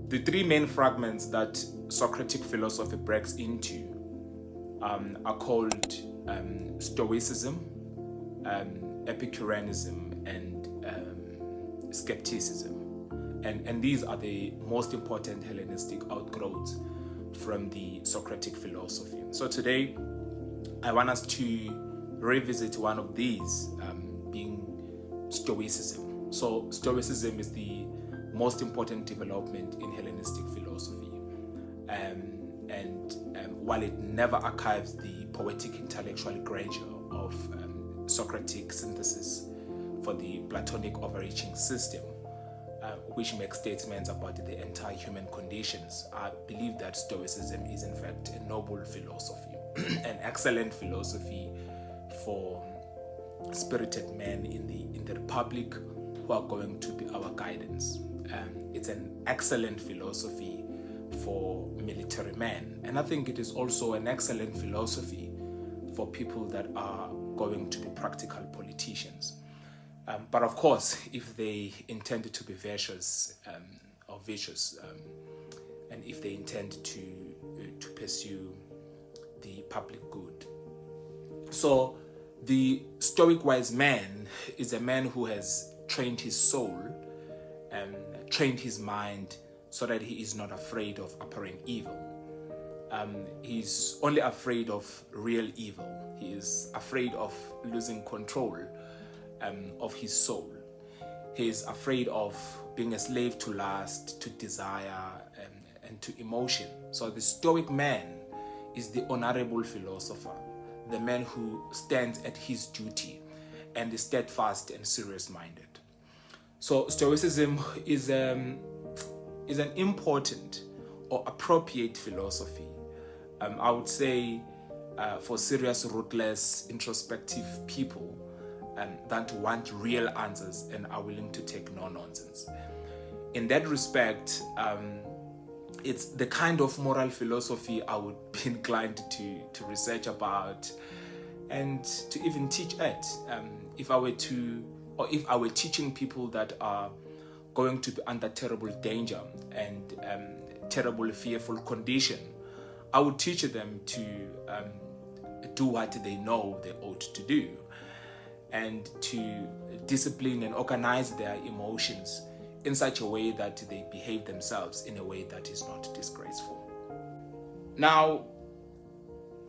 The three main fragments that Socratic philosophy breaks into are called Stoicism, Epicureanism, and skepticism. And these are the most important Hellenistic outgrowths from the Socratic philosophy. So today, I want us to revisit one of these, being Stoicism. So Stoicism is the most important development in Hellenistic philosophy. While it never archives the poetic intellectual grandeur of Socratic synthesis for the Platonic overreaching system, which makes statements about the entire human conditions, I believe that Stoicism is in fact a noble philosophy, an excellent philosophy for spirited men in the Republic who are going to be our guidance. It's an excellent philosophy for military men, and I think it is also an excellent philosophy for people that are going to be practical politicians. But of course, if they intend to be virtuous or vicious, and if they intend to pursue the public good. So the Stoic wise man is a man who has trained his soul, trained his mind, so that he is not afraid of apparent evil. He's only afraid of real evil. He is afraid of losing control of his soul. He is afraid of being a slave to lust, to desire, and to emotion. So the Stoic man is the honorable philosopher, the man who stands at his duty and is steadfast and serious-minded. So Stoicism is an important or appropriate philosophy, I would say, for serious, ruthless, introspective people that want real answers and are willing to take no nonsense. In that respect, it's the kind of moral philosophy I would be inclined to research about and to even teach at. If I were teaching people that are going to be under terrible danger and terrible fearful condition, I would teach them to do what they know they ought to do, and to discipline and organize their emotions in such a way that they behave themselves in a way that is not disgraceful. Now,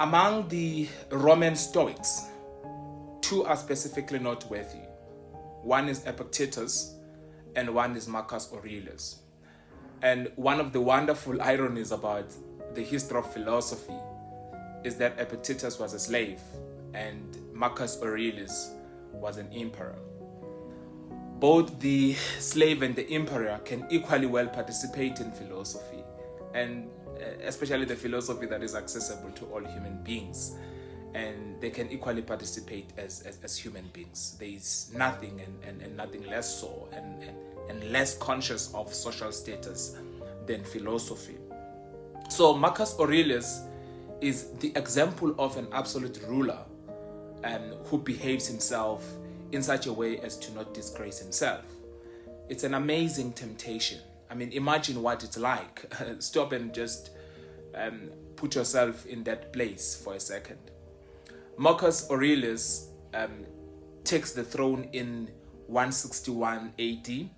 among the Roman Stoics, two are specifically noteworthy. One is Epictetus and one is Marcus Aurelius. And one of the wonderful ironies about the history of philosophy is that Epictetus was a slave and Marcus Aurelius was an emperor. Both the slave and the emperor can equally well participate in philosophy, and especially the philosophy that is accessible to all human beings. And they can equally participate as human beings. There is nothing and nothing less so and less conscious of social status than philosophy. So Marcus Aurelius is the example of an absolute ruler who behaves himself in such a way as to not disgrace himself. It's an amazing temptation. I mean, imagine what it's like. Stop and just put yourself in that place for a second. Marcus Aurelius takes the throne in 161 AD,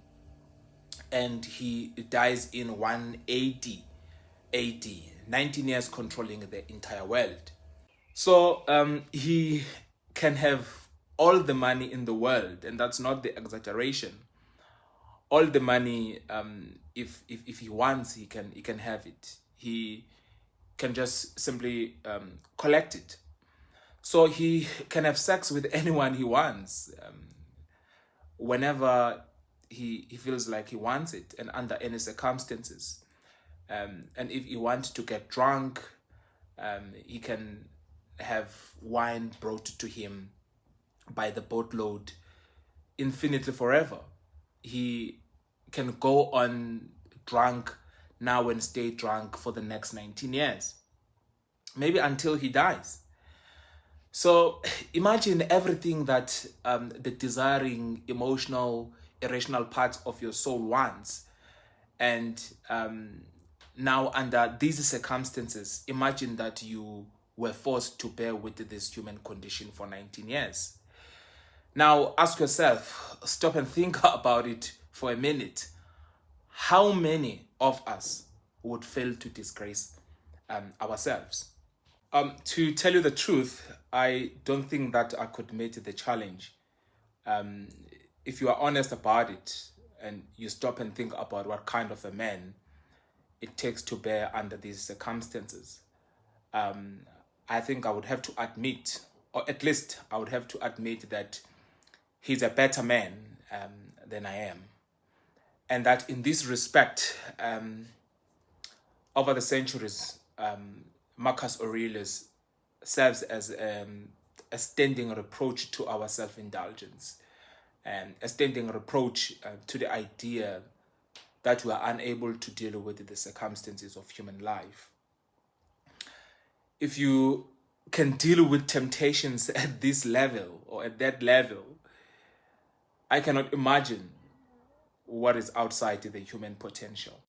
and he dies in 180 AD, 19 years controlling the entire world. So he can have all the money in the world, and that's not the exaggeration. All the money, if he wants, he can have it. He can just simply collect it. So he can have sex with anyone he wants, whenever he feels like he wants it and under any circumstances. And if he wants to get drunk, he can have wine brought to him by the boatload infinitely forever. He can go on drunk now and stay drunk for the next 19 years, maybe until he dies. So imagine everything that the desiring, emotional, irrational parts of your soul wants, And now, under these circumstances, imagine that you were forced to bear with this human condition for 19 years. Now, ask yourself, stop and think about it for a minute. How many of us would fail to disgrace ourselves? To tell you the truth, I don't think that I could meet the challenge. If you are honest about it and you stop and think about what kind of a man it takes to bear under these circumstances, I think I would have to admit, or at least I would have to admit, that he's a better man than I am. And that in this respect, over the centuries, Marcus Aurelius serves as a standing reproach to our self-indulgence, and a standing reproach to the idea that we are unable to deal with the circumstances of human life. If you can deal with temptations at this level or at that level, I cannot imagine what is outside the human potential.